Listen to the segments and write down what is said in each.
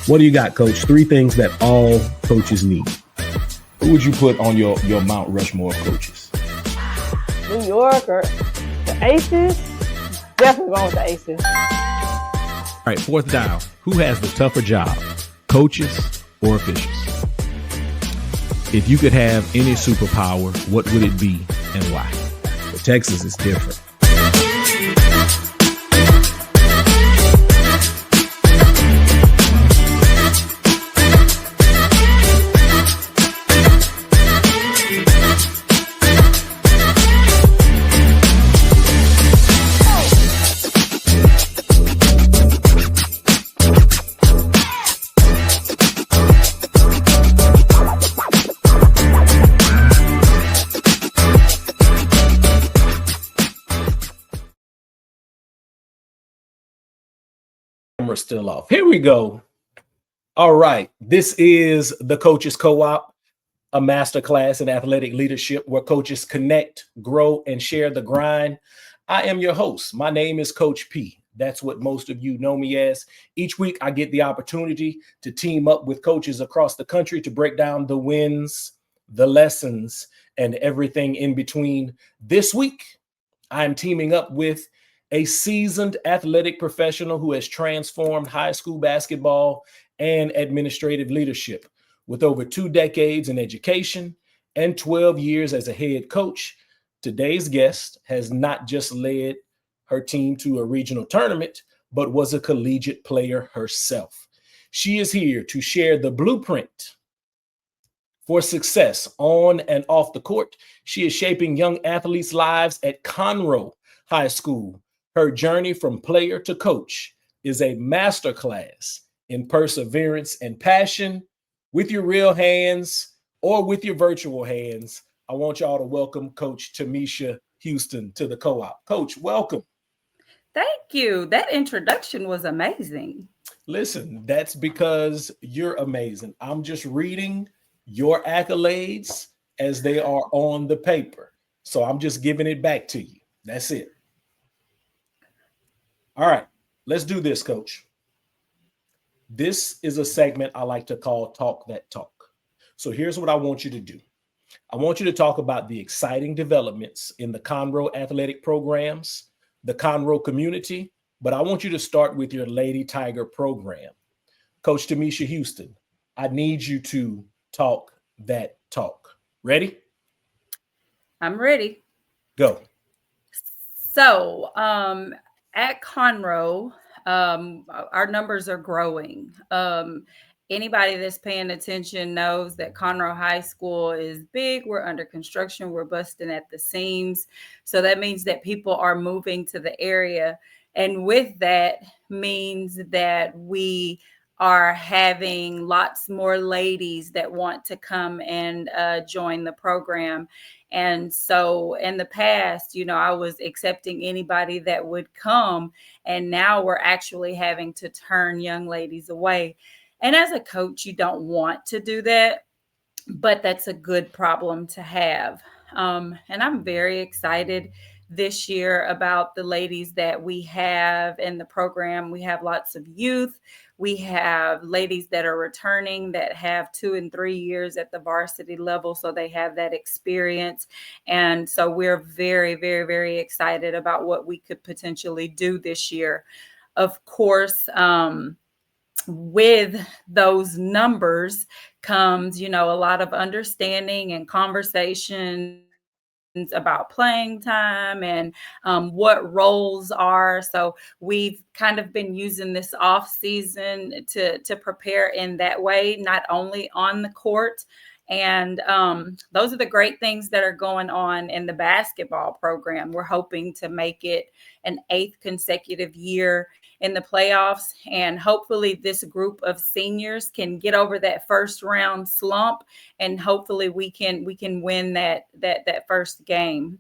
What do you got, Coach? 3 things that all coaches need. Who would you put on your Mount Rushmore of coaches? New York or the Aces? Definitely going with the Aces. All right, 4th dial. Who has the tougher job, coaches or officials? If you could have any superpower, what would it be and why? For Texas, is different. Camera's still off. Here we go. All right. This is the Coaches Co-op, a masterclass in athletic leadership where coaches connect, grow, and share the grind. I am your host. My name is Coach P. That's what most of you know me as. Each week, I get the opportunity to team up with coaches across the country to break down the wins, the lessons, and everything in between. This week, I am teaming up with a seasoned athletic professional who has transformed high school basketball and administrative leadership. With over 2 decades in education and 12 years as a head coach, today's guest has not just led her team to a regional tournament, but was a collegiate player herself. She is here to share the blueprint for success on and off the court. She is shaping young athletes' lives at Conroe High School. Her journey from player to coach is a masterclass in perseverance and passion. With your real hands or with your virtual hands, I want y'all to welcome Coach Tamisha Houston to the co-op. Coach, welcome. Thank you. That introduction was amazing. Listen, that's because you're amazing. I'm just reading your accolades as they are on the paper. So I'm just giving it back to you. That's it. All right, let's do this, Coach. This is a segment I like to call Talk That Talk. So here's what I want you to do. I want you to talk about the exciting developments in the Conroe athletic programs, the Conroe community, but I want you to start with your Lady Tiger program. Coach Tamisha Houston, I need you to talk that talk. Ready? I'm ready. Go. So, at Conroe, our numbers are growing. Anybody that's paying attention knows that Conroe High School is big. We're under construction. We're busting at the seams. So that means that people are moving to the area. And with that means that we are having lots more ladies that want to come and join the program. And so in the past, I was accepting anybody that would come. And now we're actually having to turn young ladies away. And as a coach, you don't want to do that, but that's a good problem to have. And I'm very excited this year about the ladies that we have in the program. We have lots of youth. We have ladies that are returning that have 2 and 3 years at the varsity level. So they have that experience. And so we're very, very, very excited about what we could potentially do this year. Of course, with those numbers comes, a lot of understanding and conversation about playing time and what roles are. So we've kind of been using this off season to prepare in that way, not only on the court. And those are the great things that are going on in the basketball program. We're hoping to make it an 8th consecutive year in the playoffs. And hopefully this group of seniors can get over that first round slump. And hopefully we can win that first game.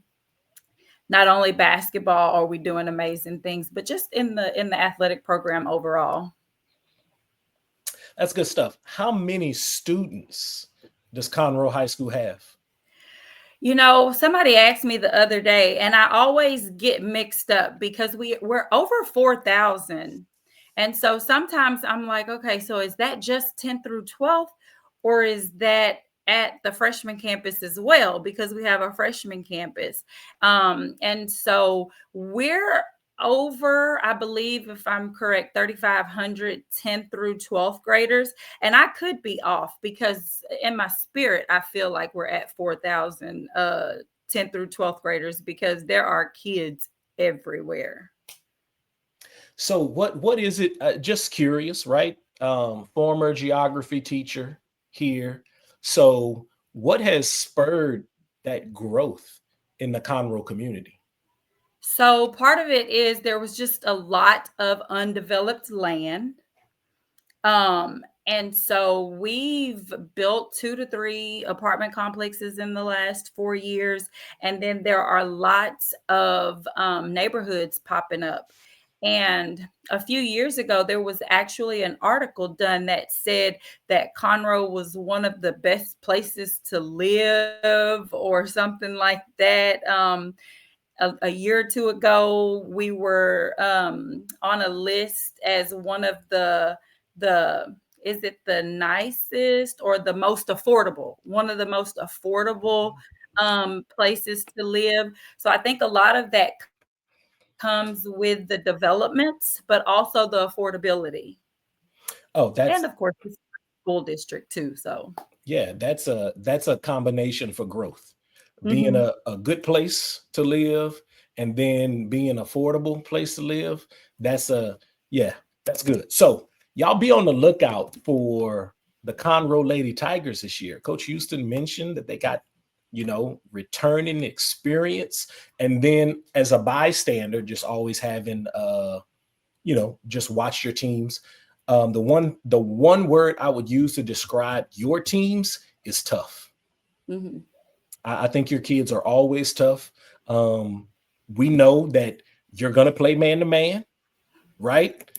Not only basketball are we doing amazing things, but just in the athletic program overall. That's good stuff. How many students does Conroe High School have? Somebody asked me the other day, and I always get mixed up because we're over 4,000. And so sometimes I'm like, okay, so is that just 10th through 12th, or is that at the freshman campus as well? Because we have a freshman campus. And so we're over, I believe, if I'm correct, 3,500 10th through 12th graders. And I could be off because in my spirit, I feel like we're at 4,000 10th through 12th graders because there are kids everywhere. So what is it? Just curious, right? Former geography teacher here. So what has spurred that growth in the Conroe community? So part of it is there was just a lot of undeveloped land. And so we've built 2 to 3 apartment complexes in the last 4 years. And then there are lots of neighborhoods popping up. And a few years ago, there was actually an article done that said that Conroe was one of the best places to live or something like that. A year or two ago, we were on a list as one of the is it the nicest or the most affordable, one of the most affordable places to live. So I think a lot of that comes with the developments, but also the affordability. Oh, And that's of course, the school district too. So yeah, that's a combination for growth. Being mhm. a good place to live and then being an affordable place to live, that's a yeah, that's good. So y'all be on the lookout for the Conroe Lady Tigers this year. Coach Houston mentioned that they got, returning experience. And then as a bystander, just always having just watch your teams. The one word I would use to describe your teams is tough. Mhm. I think your kids are always tough. We know that you're going to play man to man, right?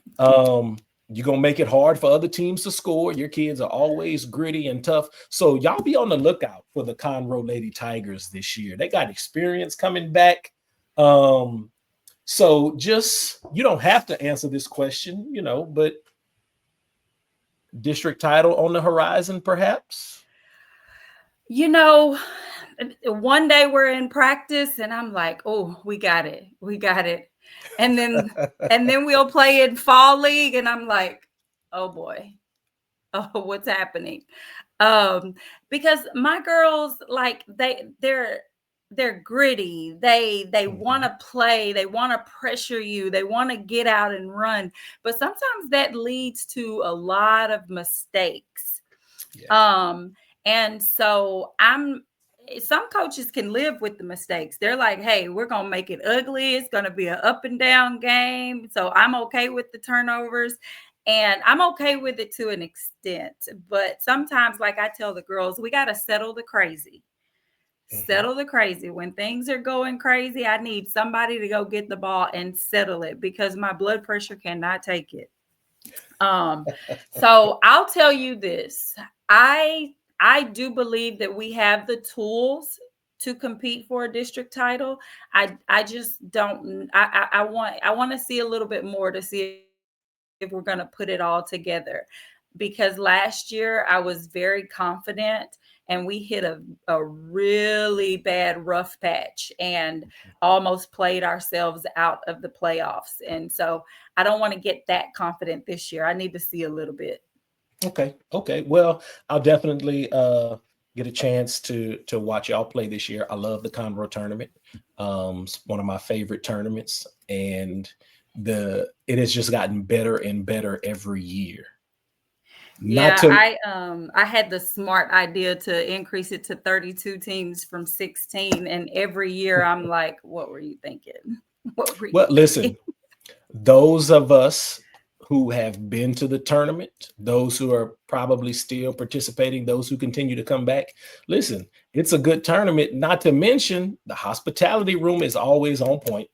You're going to make it hard for other teams to score. Your kids are always gritty and tough. So y'all be on the lookout for the Conroe Lady Tigers this year. They got experience coming back. So just, you don't have to answer this question, but district title on the horizon, perhaps? One day we're in practice and I'm like, oh, we got it. We got it. And then we'll play in fall league and I'm like, oh boy. Oh, what's happening? Because my girls, like they're gritty. They want to play, they want to pressure you, they want to get out and run. But sometimes that leads to a lot of mistakes. Yeah. And so some coaches can live with the mistakes. They're like, hey, we're going to make it ugly. It's going to be an up and down game. So I'm okay with the turnovers and I'm okay with it to an extent. But sometimes, like I tell the girls, we got to settle the crazy. Settle the crazy. When things are going crazy, I need somebody to go get the ball and settle it because my blood pressure cannot take it. So I'll tell you this. I do believe that we have the tools to compete for a district title. I just don't. I want to see a little bit more to see if we're going to put it all together. Because last year I was very confident and we hit a really bad rough patch and almost played ourselves out of the playoffs. And so I don't want to get that confident this year. I need to see a little bit. Okay. Well, I'll definitely get a chance to watch y'all play this year. I love the Conroe tournament. It's one of my favorite tournaments, and it has just gotten better and better every year. I had the smart idea to increase it to 32 teams from 16, and every year I'm like, what were you thinking? Well, listen, those of us who have been to the tournament, those who are probably still participating, those who continue to come back, listen, it's a good tournament. Not to mention the hospitality room is always on point.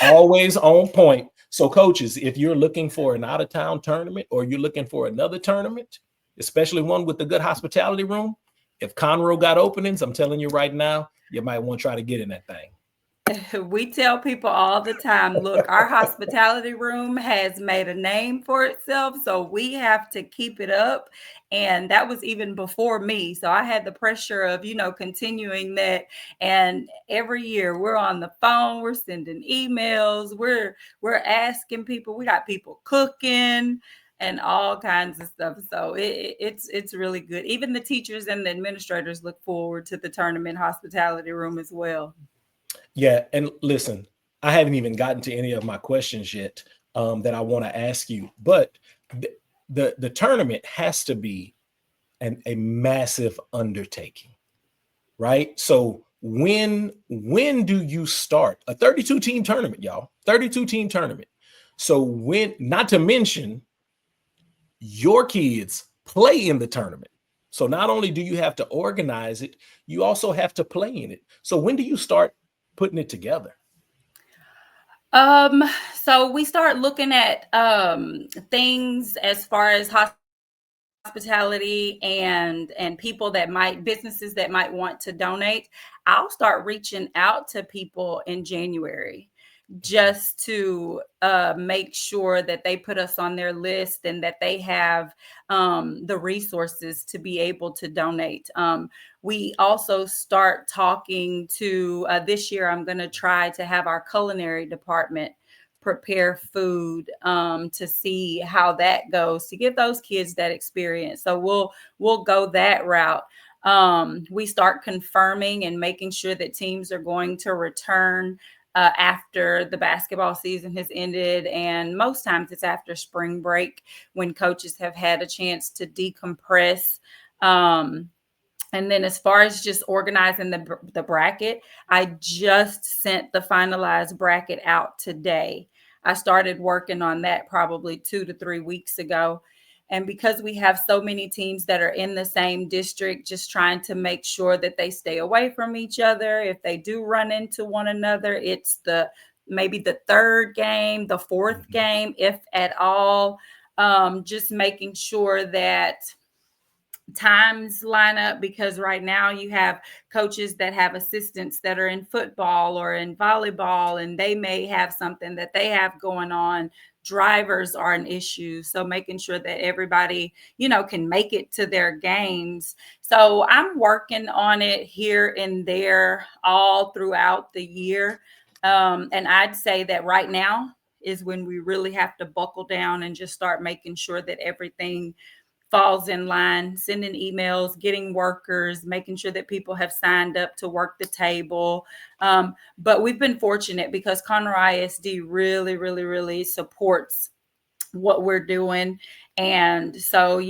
Always on point. So coaches, if you're looking for an out-of-town tournament or you're looking for another tournament, especially one with a good hospitality room, if Conroe got openings, I'm telling you right now, you might want to try to get in that thing. We tell people all the time, look, our hospitality room has made a name for itself, so we have to keep it up. And that was even before me. So I had the pressure of, continuing that. And every year we're on the phone, we're sending emails, we're asking people, we got people cooking and all kinds of stuff. So it's really good. Even the teachers and the administrators look forward to the tournament hospitality room as well. Yeah, and listen, I haven't even gotten to any of my questions yet that I want to ask you, but the tournament has to be a massive undertaking, right? So when do you start a 32 team tournament, y'all? 32 team tournament. So when, not to mention, your kids play in the tournament. So not only do you have to organize it, you also have to play in it. So when do you start putting it together? So we start looking at things as far as hospitality and people that businesses that might want to donate. I'll start reaching out to people in January just to make sure that they put us on their list and that they have the resources to be able to donate. We also start talking to this year, I'm going to try to have our culinary department prepare food to see how that goes, to give those kids that experience. So we'll go that route. We start confirming and making sure that teams are going to return after the basketball season has ended. And most times it's after spring break when coaches have had a chance to decompress. And then as far as just organizing the bracket, I just sent the finalized bracket out today. I started working on that probably 2 to 3 weeks ago. And because we have so many teams that are in the same district, just trying to make sure that they stay away from each other. If they do run into one another, it's maybe the third game, the fourth game, if at all. Just making sure that times line up, because right now you have coaches that have assistants that are in football or in volleyball, and they may have something that they have going on. Drivers are an issue. So making sure that everybody, can make it to their games. So I'm working on it here and there all throughout the year. And I'd say that right now is when we really have to buckle down and just start making sure that everything falls in line, sending emails, getting workers, making sure that people have signed up to work the table. But we've been fortunate because Conroe ISD really, really, really supports what we're doing. And so,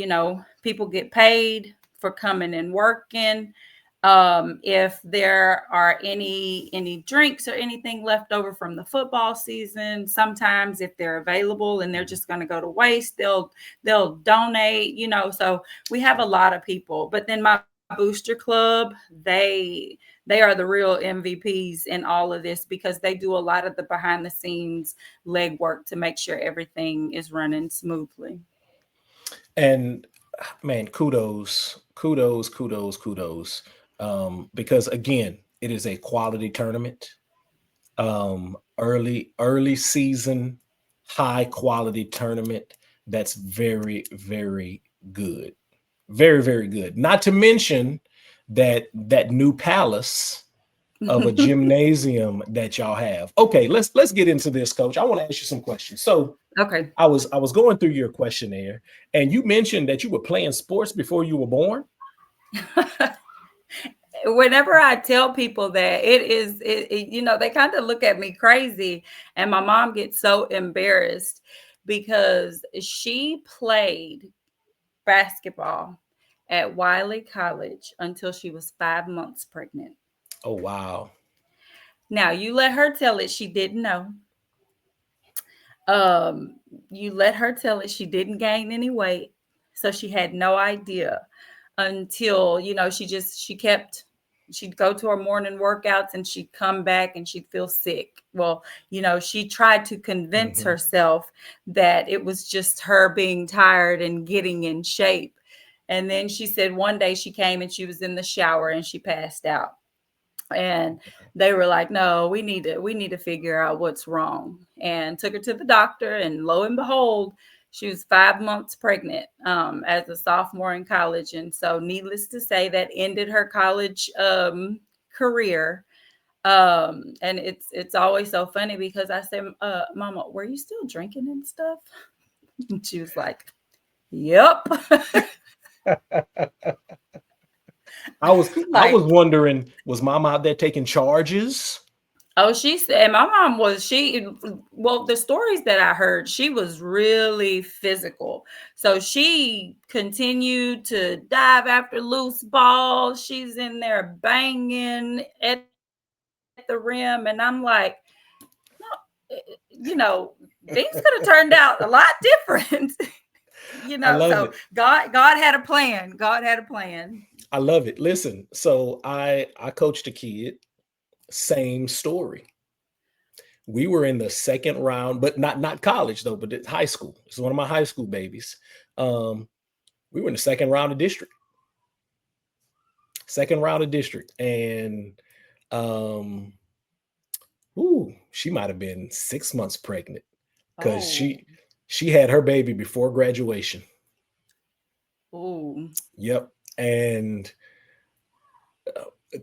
people get paid for coming and working. If there are any drinks or anything left over from the football season, sometimes if they're available and they're just going to go to waste, they'll donate, so we have a lot of people. But then my booster club, they are the real MVPs in all of this because they do a lot of the behind the scenes legwork to make sure everything is running smoothly. And man, kudos. Because again, it is a quality tournament. Early season, high quality tournament. That's very, very good. Very, very good. Not to mention that new palace of a gymnasium that y'all have. Okay, let's get into this, Coach. I want to ask you some questions. So okay. I was going through your questionnaire, and you mentioned that you were playing sports before you were born. Whenever I tell people that, they kind of look at me crazy, and my mom gets so embarrassed because she played basketball at Wiley College until she was 5 months pregnant. Oh, wow. Now, you let her tell it she didn't know. You let her tell it she didn't gain any weight, so she had no idea until, she'd go to her morning workouts and she'd come back and she'd feel sick. Well, she tried to convince herself that it was just her being tired and getting in shape. And then she said one day she came and she was in the shower and she passed out. And they were like, no, we need to figure out what's wrong, and took her to the doctor, and lo and behold, she was 5 months pregnant as a sophomore in college. And so needless to say, that ended her college career. And it's always so funny because I said, Mama, were you still drinking and stuff? And she was like, yep. I was wondering, was Mom out there taking charges? Oh, she said my mom was, well, the stories that I heard, she was really physical. So she continued to dive after loose balls. She's in there banging at the rim. And I'm like, no, things could have turned out a lot different. So God had a plan. God had a plan. I love it. Listen, so I coached a kid, same story. We were in the second round, but not college though, but high school. It's one of my high school babies. We were in the second round of district. And she might have been 6 months pregnant because she had her baby before graduation. Oh. Yep. And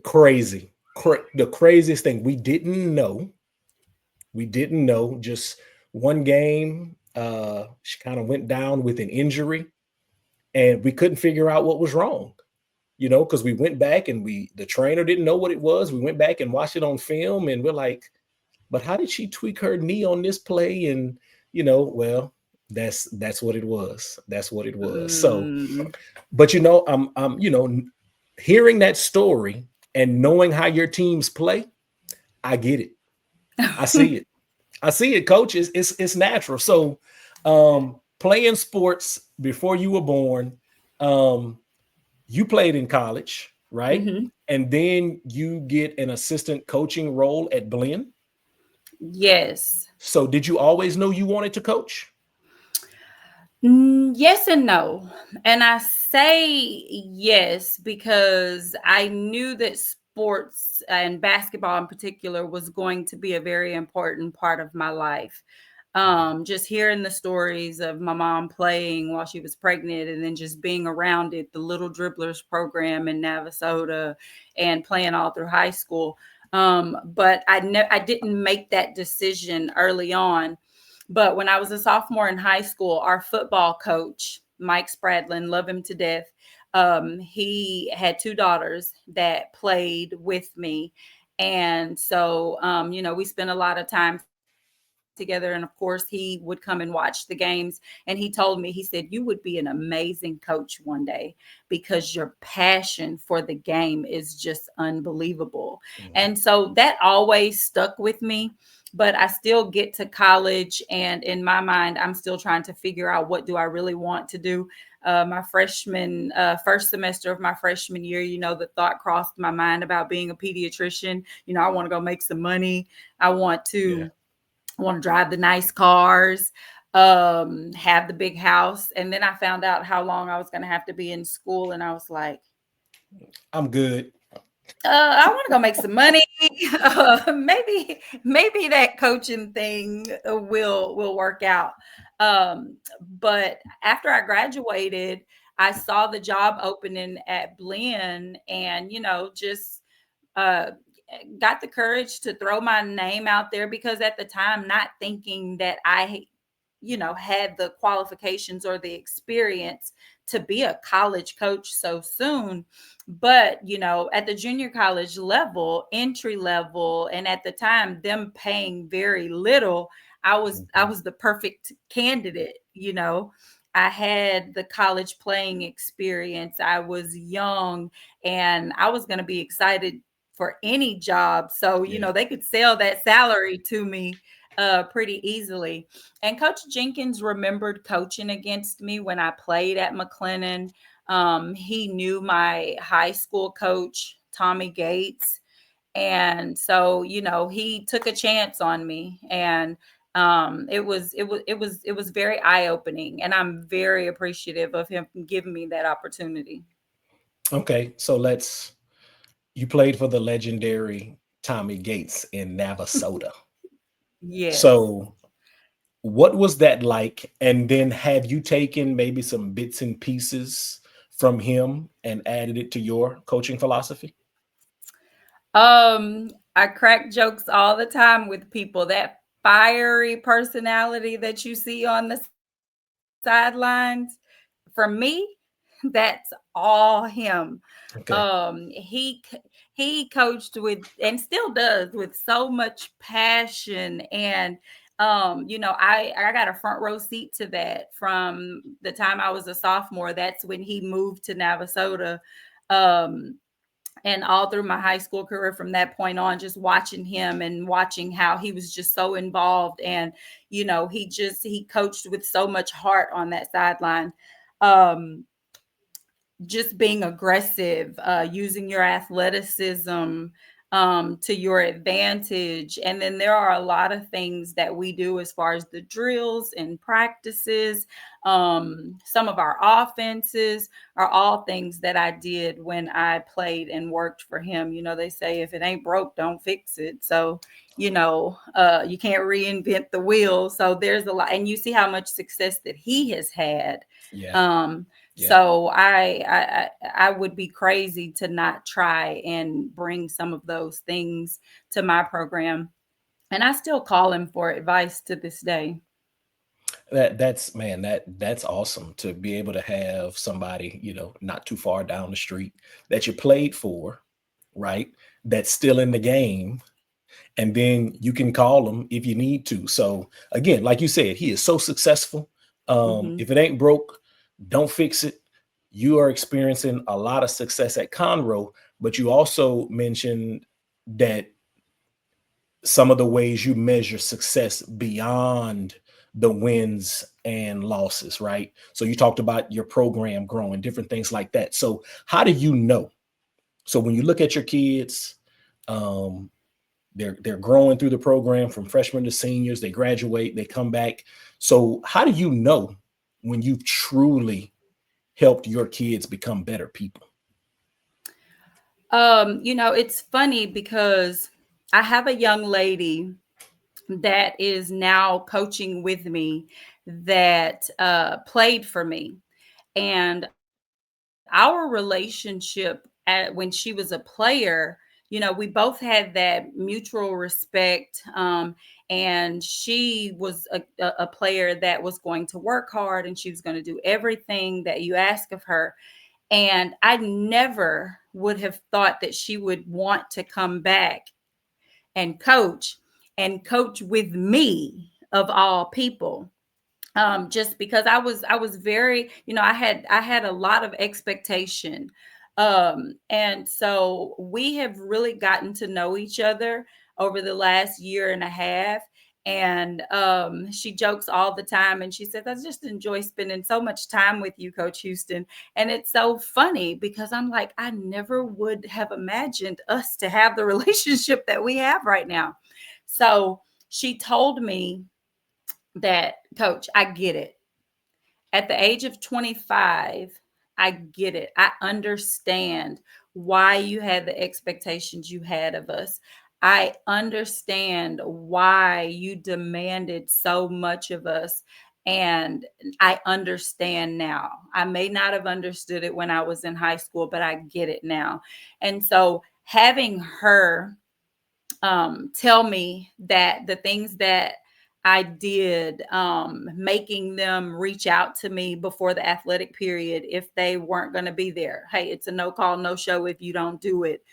crazy. The craziest thing, we didn't know. Just one game, she kind of went down with an injury, and we couldn't figure out what was wrong, because we went back and the trainer didn't know what it was. We went back and watched it on film, and we're like, but how did she tweak her knee on this play? And, well, that's what it was. That's what it was. So, but, I'm hearing that story and knowing how your teams play, I get it. I see it. Coach. It's natural. So, playing sports before you were born, you played in college, right? Mm-hmm. And then you get an assistant coaching role at Blinn. Yes. So did you always know you wanted to coach? Yes and no. And I say yes because I knew that sports and basketball in particular was going to be a very important part of my life. Just hearing the stories of my mom playing while she was pregnant, and then just being around it, the Little Dribblers program in Navasota, and playing all through high school. But I didn't make that decision early on. But when I was a sophomore in high school, our football coach, Mike Spradlin, love him to death. He had 2 daughters that played with me. And so, we spent a lot of time together. And of course, he would come and watch the games. And he told me, he said, you would be an amazing coach one day because your passion for the game is just unbelievable. Mm-hmm. And so that always stuck with me. But I still get to college, and in my mind, I'm still trying to figure out, what do I really want to do? My first semester of my freshman year, the thought crossed my mind about being a pediatrician. I want to go make some money. I want to drive the nice cars, have the big house. And then I found out how long I was going to have to be in school. And I was like, I'm good. I want to go make some money. Maybe that coaching thing will work out. But after I graduated, I saw the job opening at Blinn, and, just got the courage to throw my name out there, because at the time, not thinking that I, had the qualifications or the experience to be a college coach so soon. But, at the junior college level, entry level, and at the time, them paying very little, I was the perfect candidate. I had the college playing experience. I was young, and I was going to be excited for any job. So, they could sell that salary to me pretty easily. And Coach Jenkins remembered coaching against me when I played at McLennan. He knew my high school coach, Tommy Gates. And so, he took a chance on me, and it was very eye-opening, and I'm very appreciative of him giving me that opportunity. Okay. So let's, You played for the legendary Tommy Gates in Navasota. Yes. So what was that like? And then have you taken maybe some bits and pieces from him and added it to your coaching philosophy? I crack jokes all the time with people. That fiery personality that you see on the sidelines, for me, that's all him. Okay. He coached with, and still does, with so much passion. And I got a front row seat to that from the time I was a sophomore. That's when he moved to Navasota. Um, and all through my high school career from that point on, just watching him and watching how he was just so involved. And he coached with so much heart on that sideline. um just being aggressive, using your athleticism to your advantage. And then there are a lot of things that we do as far as the drills and practices. Some of our offenses are all things that I did when I played and worked for him. They say if it ain't broke, don't fix it. So, you can't reinvent the wheel. So there's a lot, and you see how much success that he has had. Yeah. Um, Yeah. so I would be crazy to not try and bring some of those things to my program. And I still call him for advice to this day. That's awesome to be able to have somebody, not too far down the street that you played for, right? That's still in the game. And then you can call them if you need to. So again, like you said, he is so successful. Mhm. If it ain't broke, don't fix it. You are experiencing a lot of success at Conroe, but you also mentioned that some of the ways you measure success beyond the wins and losses, right? So you talked about your program growing, different things like that. So how do you know? So when you look at your kids, um, they're growing through the program from freshmen to seniors, they graduate, they come back. So how do you know when you've truly helped your kids become better people? It's funny because I have a young lady that is now coaching with me that played for me. And our relationship when she was a player, we both had that mutual respect. And she was a player that was going to work hard, and she was going to do everything that you ask of her. And I never would have thought that she would want to come back and coach with me, of all people. Just because I was very, I had a lot of expectation. And so we have really gotten to know each other over the last year and a half. And she jokes all the time, and she says, I just enjoy spending so much time with you, Coach Houston. And it's so funny because I'm like, I never would have imagined us to have the relationship that we have right now. So she told me that, Coach, I get it. At the age of 25, I get it. I understand why you had the expectations you had of us. I understand why you demanded so much of us. And I understand now. I may not have understood it when I was in high school, but I get it now. And so having her tell me that the things that I did, making them reach out to me before the athletic period if they weren't going to be there. Hey, it's a no call, no show if you don't do it.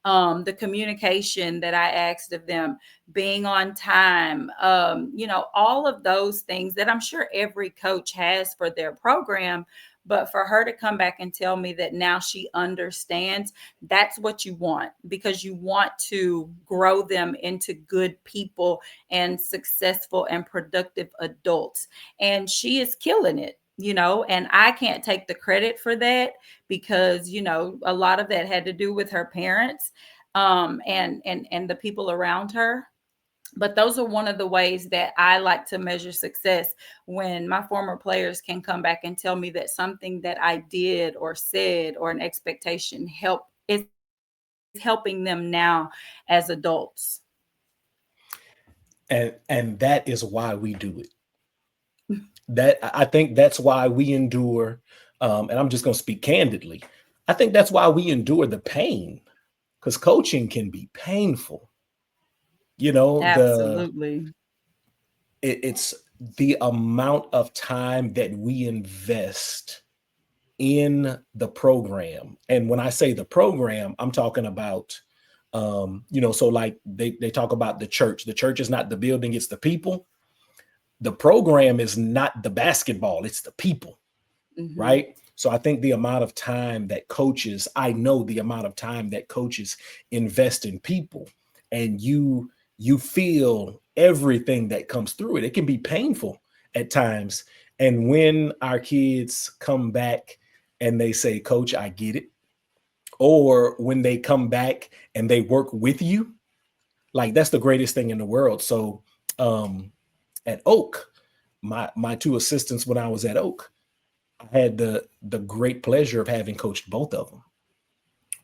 The communication that I asked of them, being on time, all of those things that I'm sure every coach has for their program. But for her to come back and tell me that now she understands, that's what you want, because you want to grow them into good people and successful and productive adults. And she is killing it. And I can't take the credit for that because, a lot of that had to do with her parents, and the people around her. But those are one of the ways that I like to measure success, when my former players can come back and tell me that something that I did or said or an expectation helped helping them now as adults. And that is why we do it. That I think that's why we endure. And I'm just going to speak candidly. I think that's why we endure the pain, because coaching can be painful. You know, Absolutely. it's the amount of time that we invest in the program. And when I say the program, I'm talking about, so like they talk about the church. The church is not the building, it's the people. The program is not the basketball, it's the people, right? So I think the amount of time that coaches, I know the amount of time that coaches invest in people, and you feel everything that comes through it. It can be painful at times. And when our kids come back and they say, Coach, I get it. Or when they come back and they work with you, like that's the greatest thing in the world. So at Oak, my two assistants when I was at Oak, I had the great pleasure of having coached both of them.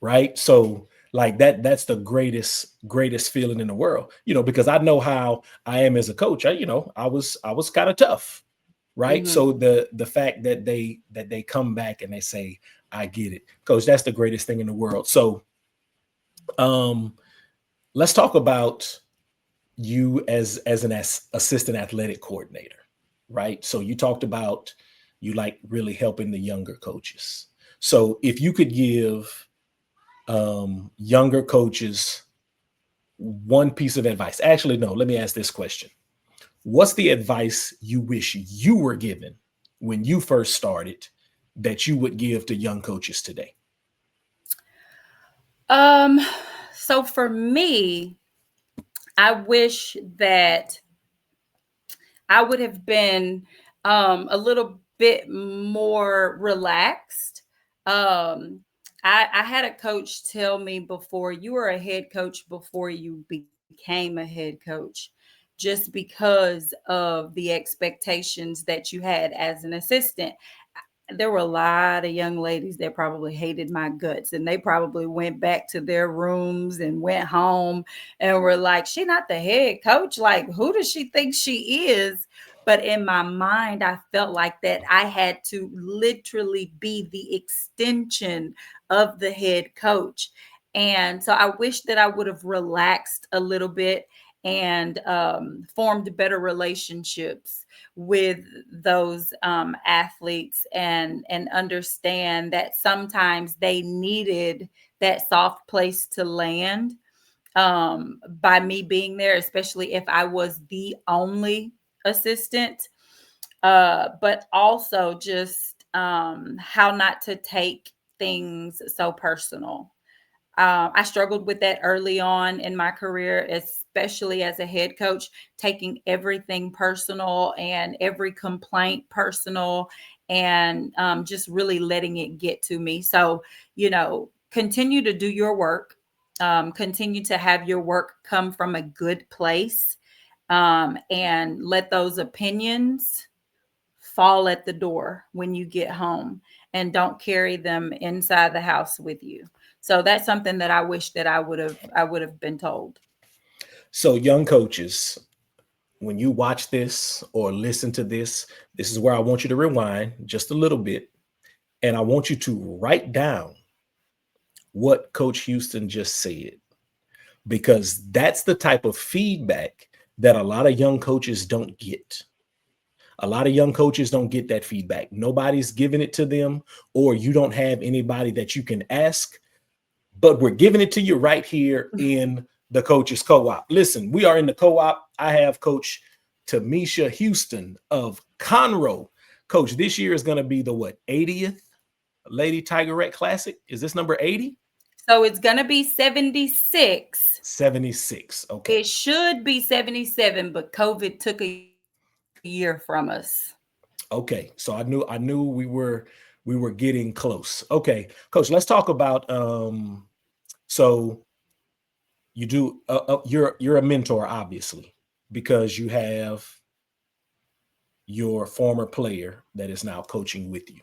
Right. So like that's the greatest feeling in the world, because I know how I am as a coach. I was kind of tough. Right. So the fact that they come back and they say, I get it, Coach, that's the greatest thing in the world. So let's talk about you as an assistant athletic coordinator. Right. So you talked about you like really helping the younger coaches. So if you could give younger coaches one piece of advice, actually, no, let me ask this question. What's the advice you wish you were given when you first started that you would give to young coaches today? So for me, I wish that I would have been a little bit more relaxed. I had a coach tell me before, you were a head coach before you became a head coach, just because of the expectations that you had as an assistant. There were a lot of young ladies that probably hated my guts, and they probably went back to their rooms and went home and were like, she not the head coach. Like, who does she think she is? But in my mind, I felt like that I had to literally be the extension of the head coach. And so I wish that I would have relaxed a little bit and formed better relationships with those athletes, and understand that sometimes they needed that soft place to land by me being there, especially if I was the only assistant, but also just how not to take things so personal. I struggled with that early on in my career, especially as a head coach, taking everything personal and every complaint personal, and just really letting it get to me. So, continue to do your work, continue to have your work come from a good place, and let those opinions fall at the door when you get home, and don't carry them inside the house with you. So that's something that I wish that I would have been told. So young coaches, when you watch this or listen to this, this is where I want you to rewind just a little bit. And I want you to write down what Coach Houston just said, because that's the type of feedback that a lot of young coaches don't get. A lot of young coaches don't get that feedback. Nobody's giving it to them, or you don't have anybody that you can ask, but we're giving it to you right here in the Coaches Co-op. Listen, we are in the co-op. I have Coach Tamisha Houston of Conroe. Coach, this year is going to be the 80th Lady Tigerette Classic? Is this number 80? So it's going to be 76. 76. Okay. It should be 77, but COVID took a year from us. Okay. So I knew we were getting close. Okay. Coach, let's talk about so you do you're a mentor, obviously, because you have your former player that is now coaching with you.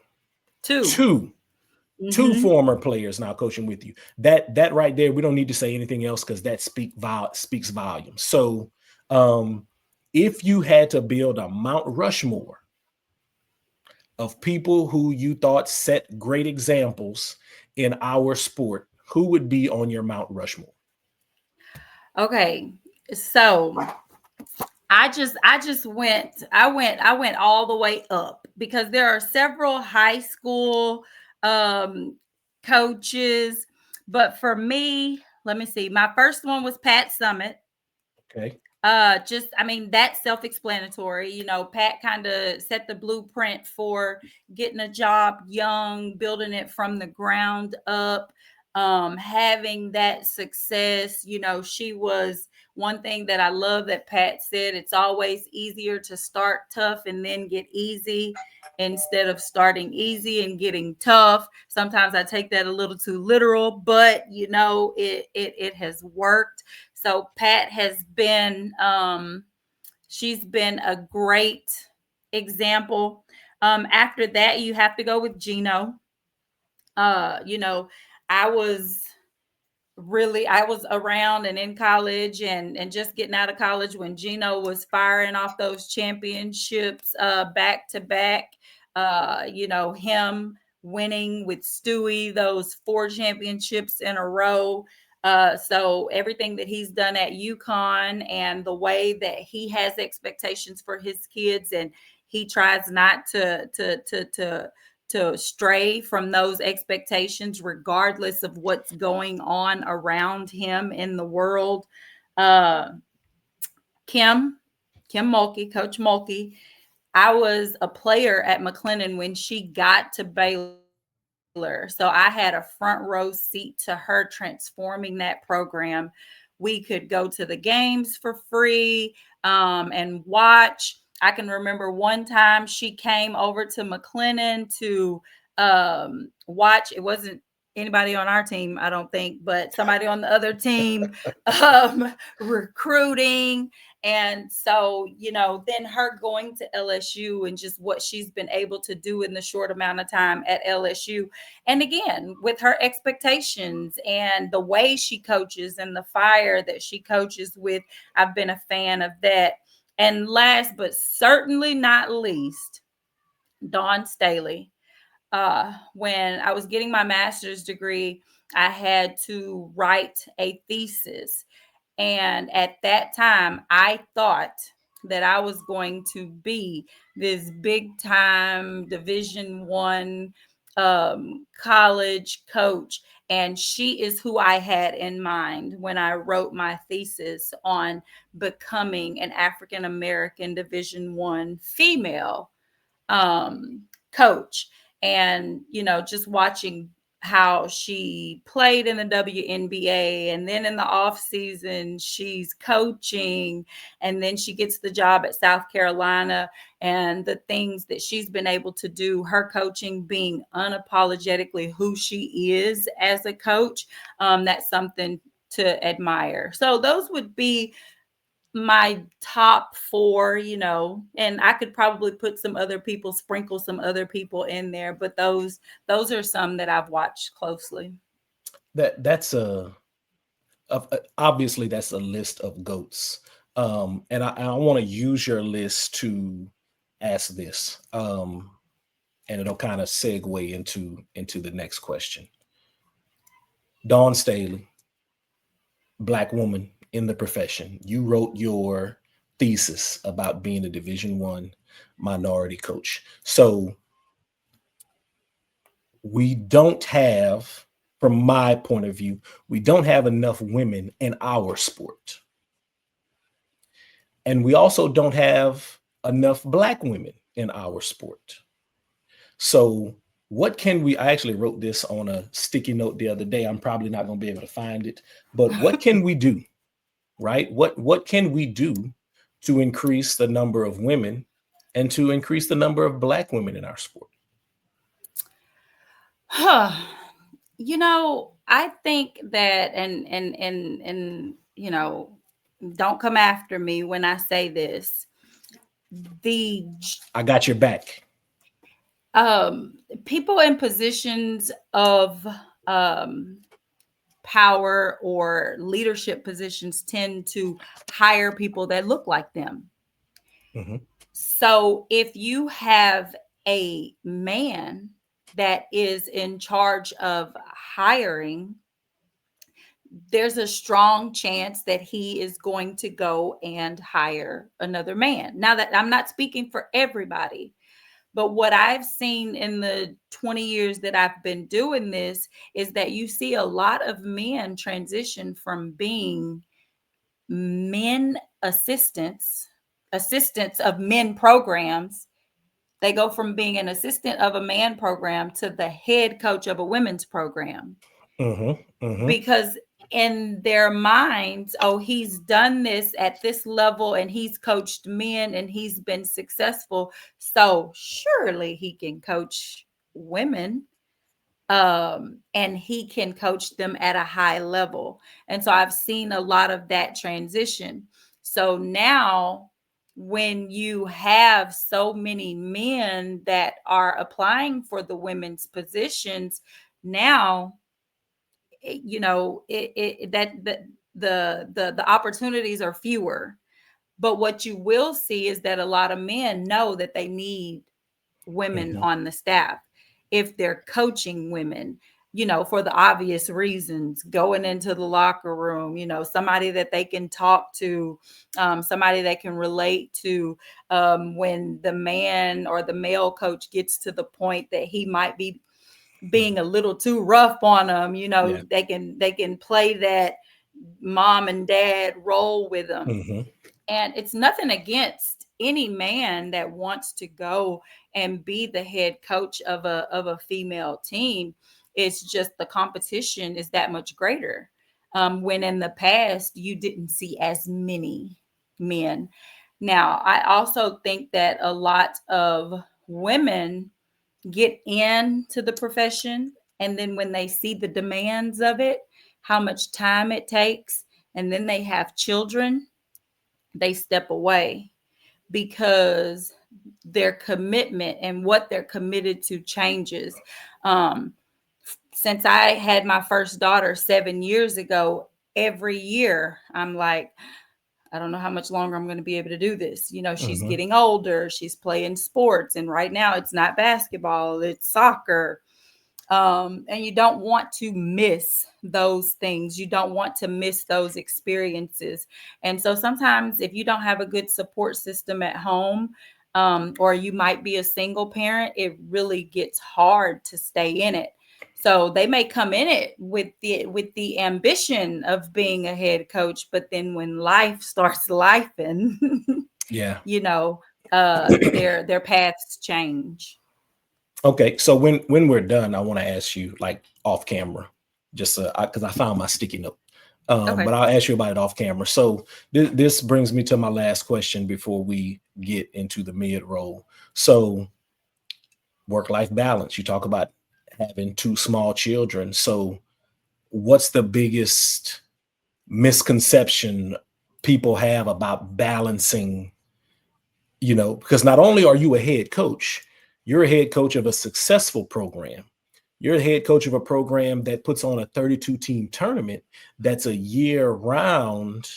Two. 2 former players now coaching with you. That right there, we don't need to say anything else because that speaks volumes. So if you had to build a Mount Rushmore of people who you thought set great examples in our sport, who would be on your Mount Rushmore? Okay, so I went all the way up because there are several high school coaches, but for me, let me see. My first one was Pat Summitt. Okay. That's self-explanatory. Pat kind of set the blueprint for getting a job young, building it from the ground up, having that success. She was one thing that I love that Pat said, it's always easier to start tough and then get easy instead of starting easy and getting tough. Sometimes I take that a little too literal, but it has worked. So Pat has been, she's been a great example. After that, you have to go with Geno. I was around and in college and just getting out of college when Geno was firing off those championships back to back. Him winning with Stewie those 4 championships in a row. So everything that he's done at UConn and the way that he has expectations for his kids, and he tries not to stray from those expectations, regardless of what's going on around him in the world. Kim Mulkey, Coach Mulkey. I was a player at McLennan when she got to Baylor. So I had a front row seat to her transforming that program. We could go to the games for free and watch. I can remember one time she came over to McLennan to watch. It wasn't anybody on our team, I don't think, but somebody on the other team recruiting. And so, then her going to LSU and just what she's been able to do in the short amount of time at LSU. And again, with her expectations and the way she coaches and the fire that she coaches with, I've been a fan of that. And last but certainly not least, Dawn Staley. When I was getting my master's degree, I had to write a thesis. And at that time, I thought that I was going to be this big time Division I college coach. And she is who I had in mind when I wrote my thesis on becoming an African American Division I female coach. And, just watching how she played in the WNBA, and then in the off season she's coaching, and then she gets the job at South Carolina, and the things that she's been able to do, her coaching being unapologetically who she is as a coach, that's something to admire. So those would be my top 4, and I could probably sprinkle some other people in there, but those are some that I've watched closely. That's obviously that's a list of GOATs. And I want to use your list to ask this. And it'll kind of segue into the next question. Dawn Staley, Black woman in the profession. You wrote your thesis about being a Division I minority coach. So we don't have, from my point of view, we don't have enough women in our sport. And we also don't have enough Black women in our sport. So what can we, I actually wrote this on a sticky note the other day. I'm probably not going to be able to find it, but what can we do, right? What can we do to increase the number of women and to increase the number of Black women in our sport? I think that, and don't come after me when I say this. I got your back. People in positions of power or leadership positions tend to hire people that look like them. Mm-hmm. So if you have a man that is in charge of hiring, there's a strong chance that he is going to go and hire another man. Now, that I'm not speaking for everybody, but what I've seen in the 20 years that I've been doing this is that you see a lot of men transition from being men assistants of men programs. They go from being an assistant of a man program to the head coach of a women's program. Mm-hmm. Mm-hmm. Because in their minds, oh, he's done this at this level and he's coached men and he's been successful, so surely he can coach women, and he can coach them at a high level. And so I've seen a lot of that transition. So now when you have so many men that are applying for the women's positions, now the opportunities are fewer. But what you will see is that a lot of men know that they need women Mm-hmm. on the staff if they're coaching women, for the obvious reasons, going into the locker room, somebody that they can talk to, somebody that can relate to, when the man or the male coach gets to the point that he might be being a little too rough on them, Yeah. they can play that mom and dad role with them. Mm-hmm. And it's nothing against any man that wants to go and be the head coach of a female team. It's just the competition is that much greater. When in the past you didn't see as many men. Now, I also think that a lot of women get into the profession, and then when they see the demands of it, how much time it takes, and then they have children, they step away because their commitment and what they're committed to changes. Um, since I had my first daughter 7 years ago, every year I'm like, I don't know how much longer I'm going to be able to do this. She's Mm-hmm. getting older. She's playing sports. And right now it's not basketball, it's soccer. And you don't want to miss those things. You don't want to miss those experiences. And so sometimes if you don't have a good support system at home, or you might be a single parent, it really gets hard to stay in it. So they may come in it with the ambition of being a head coach, but then when life starts lifing, Yeah. their paths change. Okay. So when we're done, I want to ask you like off camera, just because I found my sticky note. Okay. But I'll ask you about it off camera. So this brings me to my last question before we get into the mid roll. So work-life balance. You talk about having two small children. So what's the biggest misconception people have about balancing, because not only are you a head coach, you're a head coach of a successful program. You're a head coach of a program that puts on a 32 team tournament that's a year round,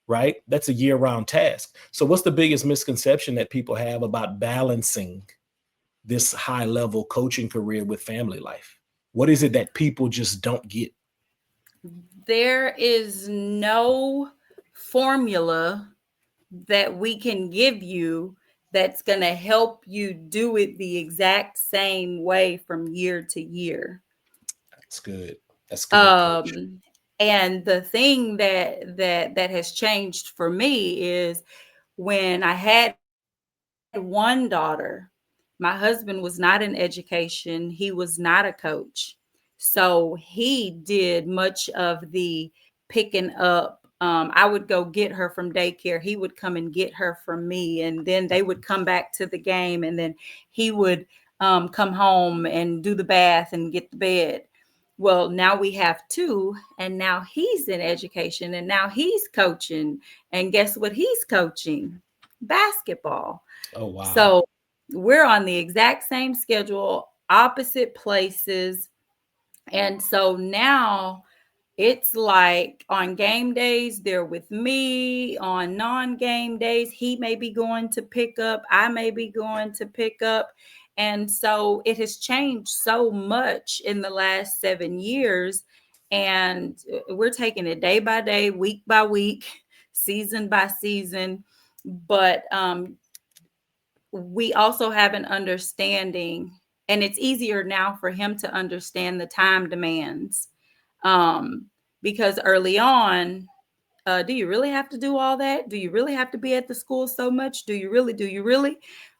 right? That's a year round task. So what's the biggest misconception that people have about balancing this high level coaching career with family life? What is it that people just don't get? There is no formula that we can give you that's going to help you do it the exact same way from year to year. That's good. That's good, coach. And the thing that has changed for me is when I had one daughter, my husband was not in education. He was not a coach. So he did much of the picking up. I would go get her from daycare. He would come and get her from me. And then they would come back to the game. And then he would come home and do the bath and get the bed. Well, now we have two, and now he's in education, and now he's coaching. And guess what he's coaching? Basketball. Oh, wow. So we're on the exact same schedule, opposite places. And so now it's like on game days, they're with me. On non-game days, he may be going to pick up, I may be going to pick up. And so it has changed so much in the last 7 years. And we're taking it day by day, week by week, season by season. But we also have an understanding, and it's easier now for him to understand the time demands. Because early on, do you really have to do all that? Do you really have to be at the school so much? Do you really?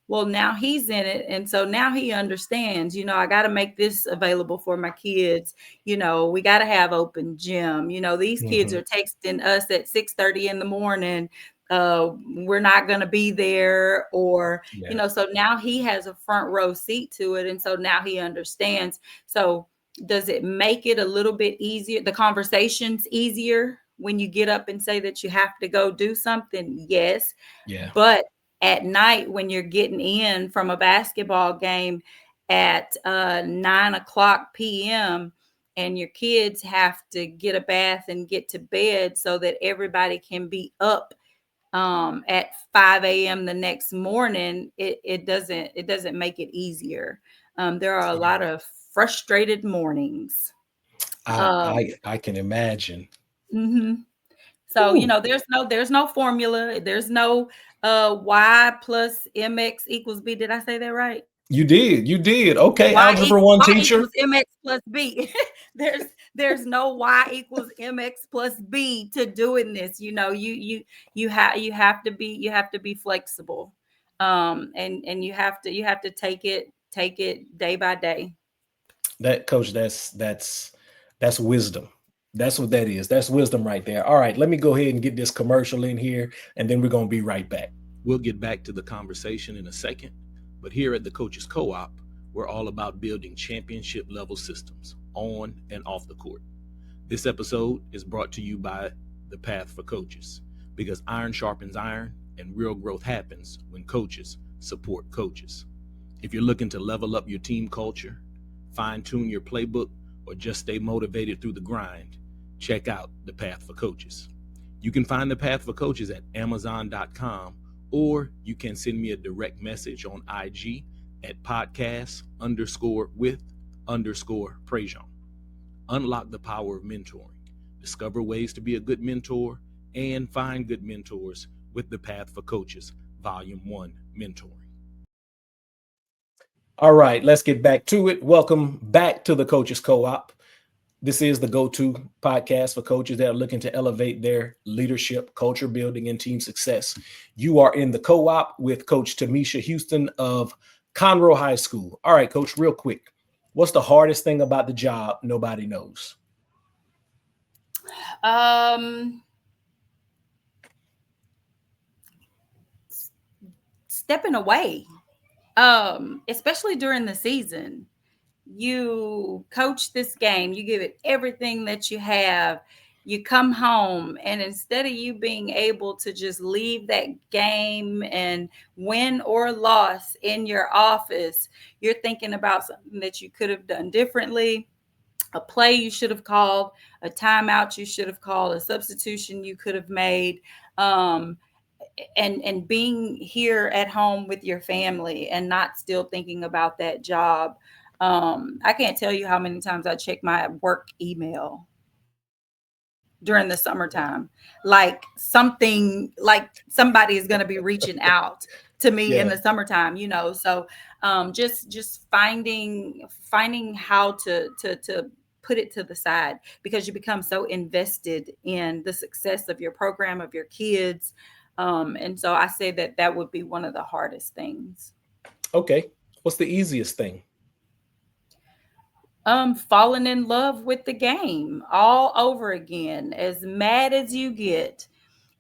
Well, now he's in it. And so now he understands, I got to make this available for my kids. We got to have open gym. These kids are texting us at 6:30 in the morning. We're not going to be there, or, so now he has a front row seat to it. And so now he understands. So does it make it a little bit easier? The conversation's easier when you get up and say that you have to go do something? Yes. Yeah. But at night, when you're getting in from a basketball game at 9:00 p.m. and your kids have to get a bath and get to bed so that everybody can be up at 5 a.m. the next morning, it doesn't make it easier. There are a lot of frustrated mornings. I can imagine. Mm-hmm. So, there's no formula. There's no y plus mx equals b. Did I say that right? You did. Okay, algebra 1 teacher. Y equals mx plus b. there's no y equals mx plus b to doing this. You have to be flexible. And you have to take it day by day. That, coach, that's wisdom. That's what that is. That's wisdom right there. All right, let me go ahead and get this commercial in here, and then we're going to be right back. We'll get back to the conversation in a second, but here at the Coaches Co-op, we're all about building championship level systems on and off the court. This episode is brought to you by The Path for Coaches, because iron sharpens iron, and real growth happens when coaches support coaches. If you're looking to level up your team culture, fine-tune your playbook, or just stay motivated through the grind, check out The Path for Coaches. You can find The Path for Coaches at Amazon.com, or you can send me a direct message on IG at podcast_with_Prejean. Unlock the power of mentoring. Discover ways to be a good mentor and find good mentors with The Path for Coaches, Volume 1, Mentoring. All right, let's get back to it. Welcome back to the Coaches Co-op. This is the go-to podcast for coaches that are looking to elevate their leadership, culture building, and team success. You are in the co-op with Coach Tamisha Houston of Conroe High School. All right, Coach, real quick. What's the hardest thing about the job nobody knows? Stepping away, especially during the season. You coach this game, you give it everything that you have, you come home, and instead of you being able to just leave that game and win or loss in your office, you're thinking about something that you could have done differently, a play you should have called, a timeout you should have called, a substitution you could have made, and being here at home with your family and not still thinking about that job. I can't tell you how many times I check my work email during the summertime, like somebody is going to be reaching out to me in the summertime, so just finding how to put it to the side, because you become so invested in the success of your program, of your kids. And so I say that would be one of the hardest things. Okay. What's the easiest thing? Falling in love with the game all over again, as mad as you get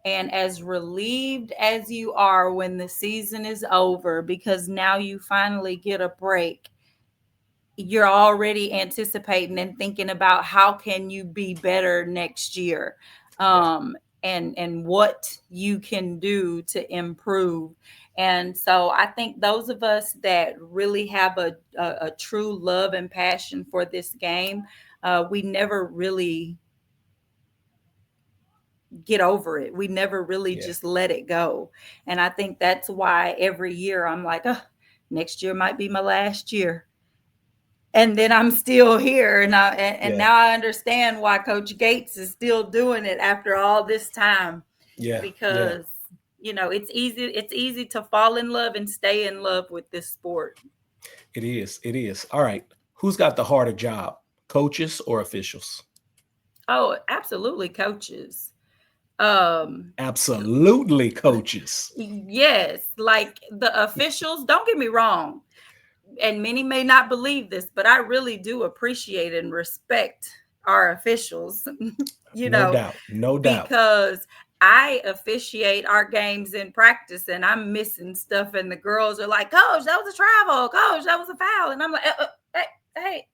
and as relieved as you are when the season is over, because now you finally get a break. You're already anticipating and thinking about how can you be better next year, and what you can do to improve. And so I think those of us that really have a true love and passion for this game, we never really get over it. We never really Yeah. just let it go. And I think that's why every year I'm like, oh, next year might be my last year. And then I'm still here. And Yeah. now I understand why Coach Gates is still doing it after all this time. Yeah. Yeah. Because it's easy to fall in love and stay in love with this sport. It is. It is. All right. Who's got the harder job, coaches or officials? Oh, absolutely, coaches. Um, Absolutely, coaches. yes, like the officials, don't get me wrong, and many may not believe this, but I really do appreciate and respect our officials, No doubt. No doubt. because I officiate our games in practice and I'm missing stuff, and the girls are like, Coach, that was a travel, Coach, that was a foul. And I'm like, hey,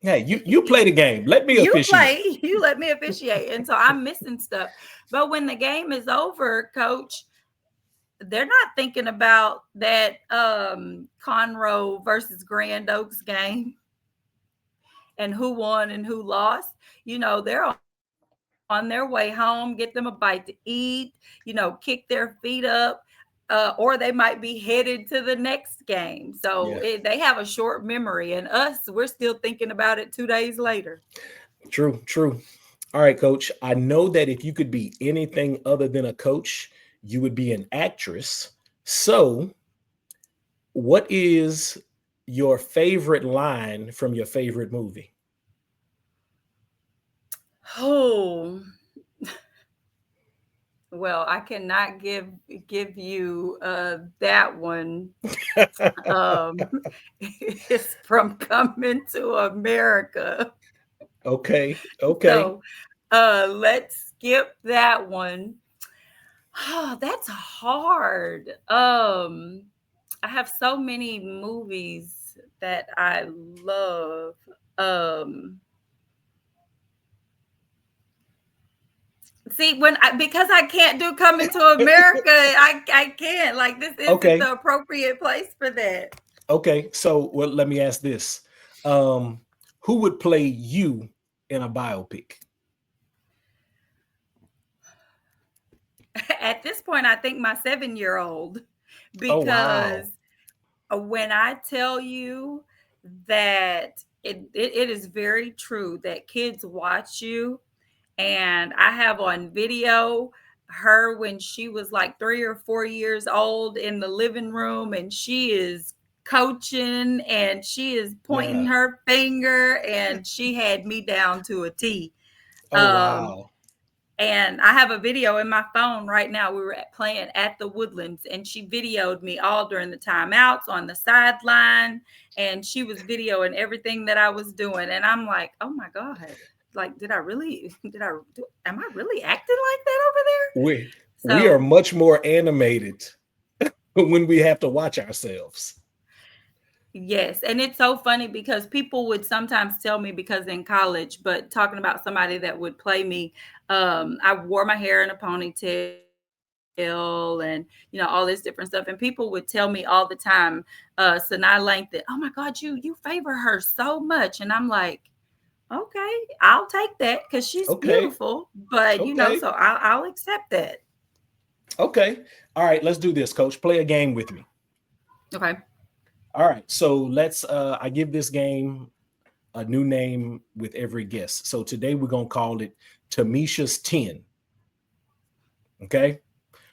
Hey, you play the game. Let me you officiate. you let me officiate. And so I'm missing stuff. But when the game is over, Coach, they're not thinking about that Conroe versus Grand Oaks game and who won and who lost. They're on their way home, get them a bite to eat, kick their feet up, or they might be headed to the next game. So Yeah. they have a short memory, and us, we're still thinking about it 2 days later. True. True. All right, coach. I know that if you could be anything other than a coach, you would be an actress. So, what is your favorite line from your favorite movie? Oh, well, I cannot give you that one. It's from Coming to America. Okay. Okay. So let's skip that one. Oh, that's hard. I have so many movies that I love. Um, See, because I can't do Coming to America, I can't. Like, this isn't Okay. the appropriate place for that. Okay. So, well, let me ask this: who would play you in a biopic? At this point, I think my 7-year-old, Oh wow. because when I tell you that it is very true that kids watch you, and I have on video her when she was like 3 or 4 years old in the living room, and she is coaching and she is pointing Yeah. her finger, and she had me down to a T. Oh Um, wow. and I have a video in my phone right now. We were playing at the Woodlands, and she videoed me all during the timeouts on the sideline, and she was videoing everything that I was doing. And I'm like, oh my God, like, am I really acting like that over there? We are So much more animated when we have to watch ourselves. yes, and it's so funny because people would sometimes tell me, because in college, but talking about somebody that would play me, I wore my hair in a ponytail and all this different stuff, and people would tell me all the time, Sanaa Langton, oh my God, you favor her so much, and I'm like, okay, I'll take that because she's Okay. beautiful, but Okay. so I'll accept that. Okay. All right. Let's do this, coach. Play a game with me. Okay. All right. So let's I give this game a new name with every guest. So today we're gonna call it Tamisha's 10. Okay.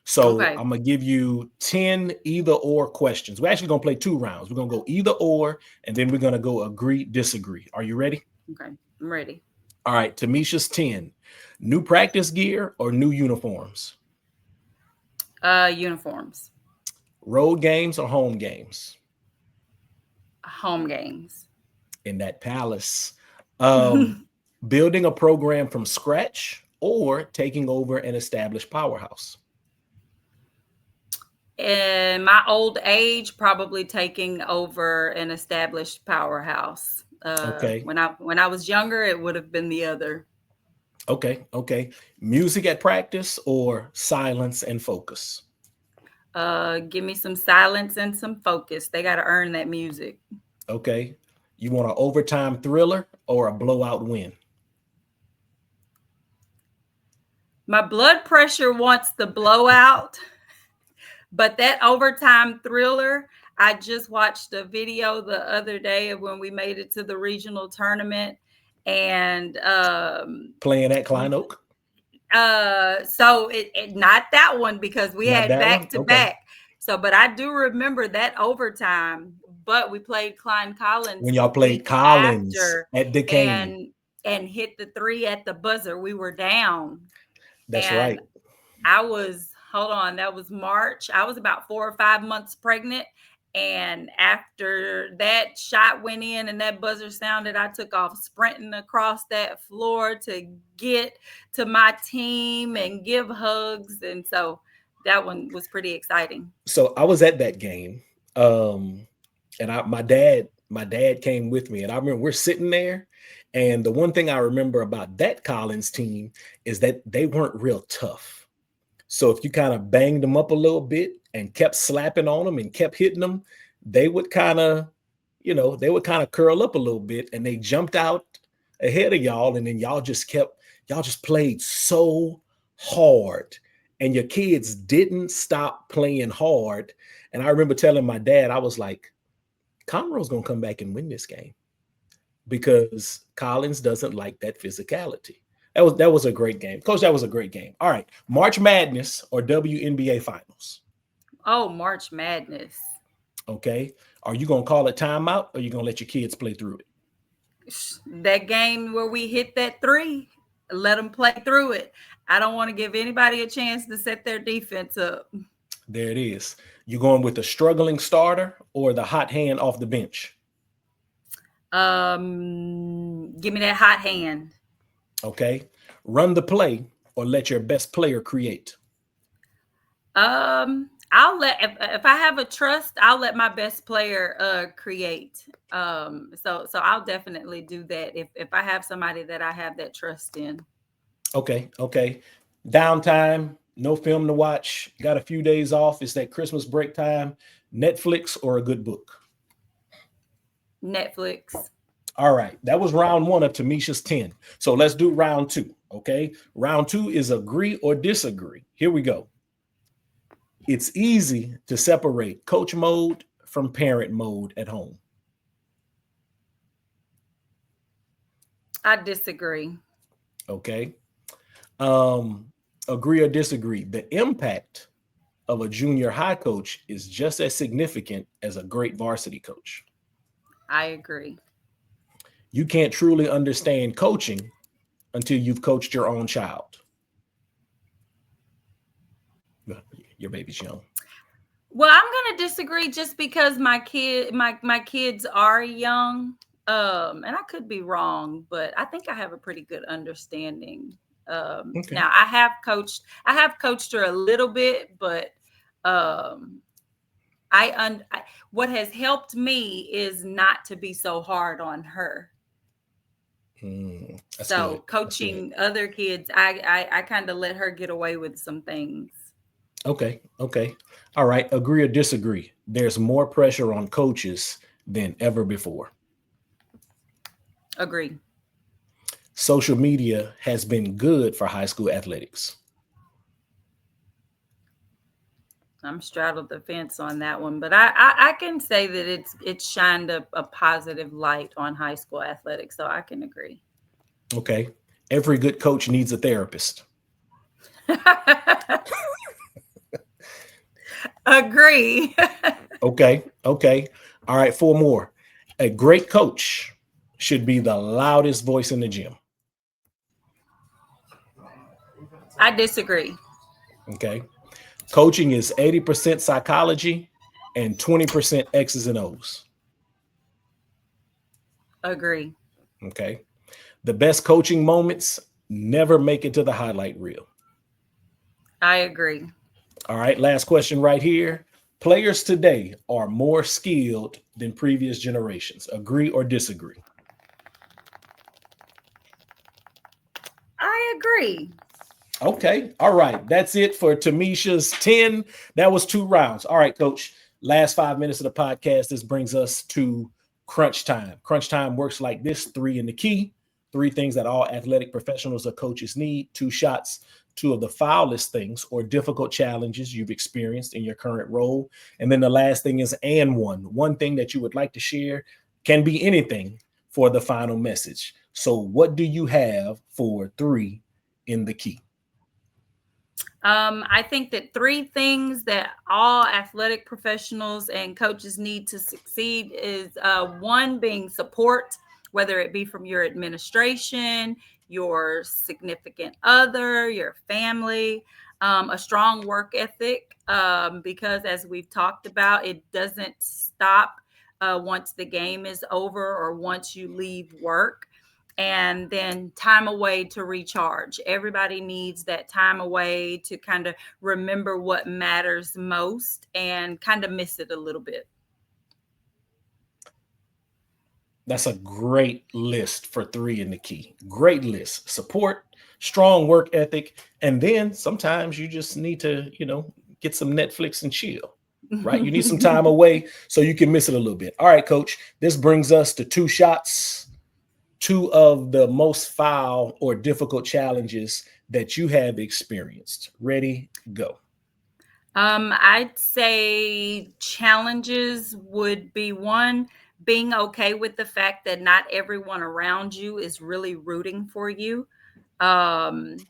So Okay. I'm gonna give you 10 either or questions. We're actually gonna play 2 rounds. We're gonna go either or, and then we're gonna go agree, disagree. Are you ready? Okay. I'm ready. All right, Tamisha's 10. New practice gear or new uniforms? Uniforms. Road games or home games? Home games. In that palace. Building a program from scratch or taking over an established powerhouse? In my old age, probably taking over an established powerhouse. Okay. When I was younger, it would have been the other. Okay. Okay. Music at practice or silence and focus? Give me some silence and some focus. They got to earn that music. Okay. You want an overtime thriller or a blowout win? My blood pressure wants the blowout, but that overtime thriller, I just watched a video the other day of when we made it to the regional tournament and Playing at Klein Oak? so it not that one because we Not had that back one? to Okay. back. So, but I do remember that overtime. But we played Klein Collins When y'all the played week Collins after at Duquesne. and hit the 3 at the buzzer. We were down. That's and right. I was, hold on, that was March. I was about 4 or 5 months pregnant. And after that shot went in and that buzzer sounded, I took off sprinting across that floor to get to my team and give hugs. And so that one was pretty exciting. So I was at that game. And my dad came with me, and I remember we're sitting there. And the one thing I remember about that Collins team is that they weren't real tough. So if you kind of banged them up a little bit and kept slapping on them and kept hitting them, they would kind of, curl up a little bit, and they jumped out ahead of y'all. And then y'all just played so hard, and your kids didn't stop playing hard. And I remember telling my dad, I was like, Conroe's going to come back and win this game because Collins doesn't like that physicality. That was a great game. Coach, that was a great game. All right. March Madness or WNBA Finals? Oh, March Madness. Okay. Are you going to call it timeout, or are you going to let your kids play through it? That game where we hit that 3, let them play through it. I don't want to give anybody a chance to set their defense up. There it is. You going with the struggling starter or the hot hand off the bench? Give me that hot hand. Okay. Run the play or let your best player create? I'll let, if I have a trust, I'll let my best player create. So I'll definitely do that if I have somebody that I have that trust in. Okay. Downtime, no film to watch, got a few days off. It's that Christmas break time. Netflix or a good book? Netflix. All right. That was round 1 of Tamisha's 10. So let's do round 2. Okay. Round 2 is agree or disagree. Here we go. It's easy to separate coach mode from parent mode at home. I disagree. Okay. Agree or disagree. The impact of a junior high coach is just as significant as a great varsity coach. I agree. You can't truly understand coaching until you've coached your own child. Your baby's young. Well, I'm going to disagree just because my kids are young. And I could be wrong, but I think I have a pretty good understanding. Okay. Now I have coached her a little bit, but what has helped me is not to be so hard on her. So good. coaching other kids, I kind of let her get away with some things. Okay. All right. Agree or disagree. There's more pressure on coaches than ever before. Agree. Social media has been good for high school athletics. I'm straddled the fence on that one, but I can say that it's shined a positive light on high school athletics, so I can agree. Okay. Every good coach needs a therapist. Agree. Okay. All right, 4 more. A great coach should be the loudest voice in the gym. I disagree. Okay. Coaching is 80% psychology and 20% X's and O's. Agree. Okay. The best coaching moments never make it to the highlight reel. I agree. All right. Last question right here. Players today are more skilled than previous generations. Agree or disagree? I agree. Okay. All right. That's it for Tamisha's 10. That was 2 rounds. All right, Coach. Last 5 minutes of the podcast. This brings us to crunch time. Crunch time works like this: 3 in the key, 3 things that all athletic professionals or coaches need, 2 shots, 2 of the foulest things or difficult challenges you've experienced in your current role. And then the last thing is and one thing that you would like to share, can be anything, for the final message. So what do you have for 3 in the key? I think that 3 things that all athletic professionals and coaches need to succeed is 1 being support, whether it be from your administration, your significant other, your family, a strong work ethic, because as we've talked about, it doesn't stop once the game is over or once you leave work. And then time away to recharge. Everybody needs that time away to kind of remember what matters most and kind of miss it a little bit. That's a great list for 3 in the key. Great list. Support, strong work ethic, and then sometimes you just need to, get some Netflix and chill, right? You need some time away so you can miss it a little bit. All right, Coach, this brings us to 2 shots, 2 of the most foul or difficult challenges that you have experienced. Ready, go. I'd say challenges would be 1, being okay with the fact that not everyone around you is really rooting for you, and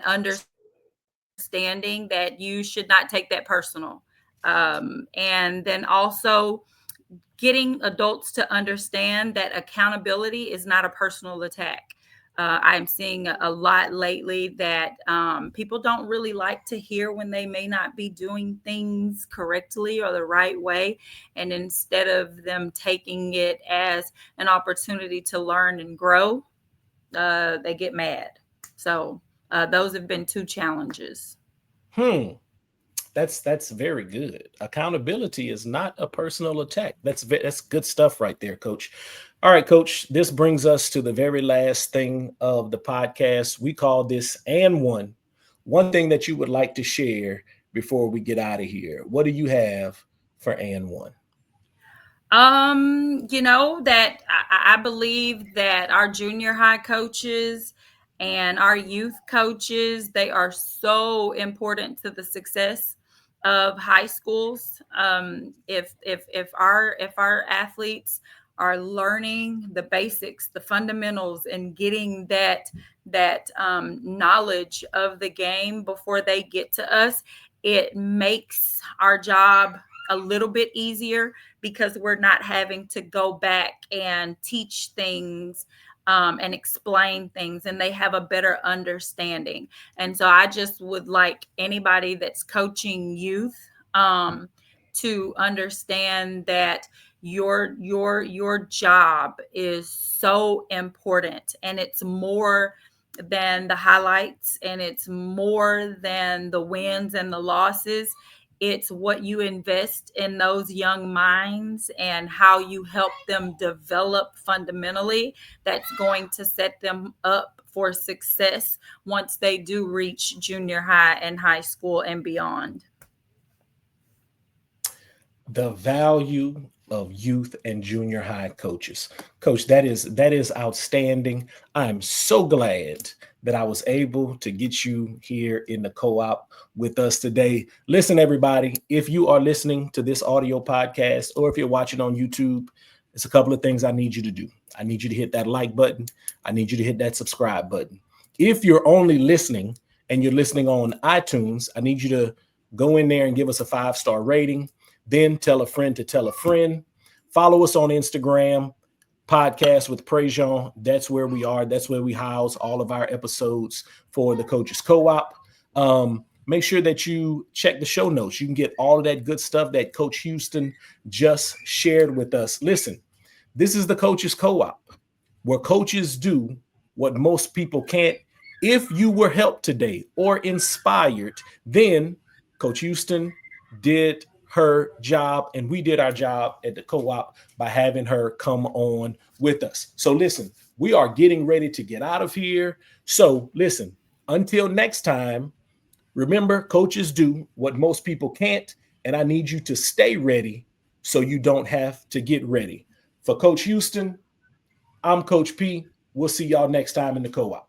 understanding that you should not take that personal. And then also getting adults to understand that accountability is not a personal attack. I'm seeing a lot lately that people don't really like to hear when they may not be doing things correctly or the right way. And instead of them taking it as an opportunity to learn and grow, they get mad. So those have been 2 challenges. That's very good. Accountability is not a personal attack. That's good stuff right there, Coach. All right, Coach, this brings us to the very last thing of the podcast. We call this and one thing that you would like to share before we get out of here. What do you have for and one? That I believe that our junior high coaches and our youth coaches, they are so important to the success of high schools. If our athletes are learning the basics, the fundamentals, and getting that knowledge of the game before they get to us, it makes our job a little bit easier because we're not having to go back and teach things and explain things, and they have a better understanding. And so I just would like anybody that's coaching youth to understand that your job is so important, and it's more than the highlights, and it's more than the wins and the losses. It's what you invest in those young minds and how you help them develop fundamentally that's going to set them up for success once they do reach junior high and high school and beyond. The value of youth and junior high coaches. Coach, that is outstanding. I'm so glad that I was able to get you here in the co-op with us today. Listen, everybody, if you are listening to this audio podcast or if you're watching on YouTube, there's a couple of things I need you to do. I need you to hit that like button. I need you to hit that subscribe button. If you're only listening and you're listening on iTunes, I need you to go in there and give us a 5-star rating. Then tell a friend to tell a friend. Follow us on Instagram, Podcast with Prejean. That's where we are. That's where we house all of our episodes for the Coaches Co-op. Make sure that you check the show notes. You can get all of that good stuff that Coach Houston just shared with us. Listen, this is the Coaches Co-op, where coaches do what most people can't. If you were helped today or inspired, then Coach Houston did her job, and we did our job at the co-op by having her come on with us. So listen, we are getting ready to get out of here. So listen, Until next time, remember, coaches do what most people can't, and I need you to stay ready so you don't have to get ready. For Coach Houston, I'm Coach P. We'll see y'all next time in the co-op.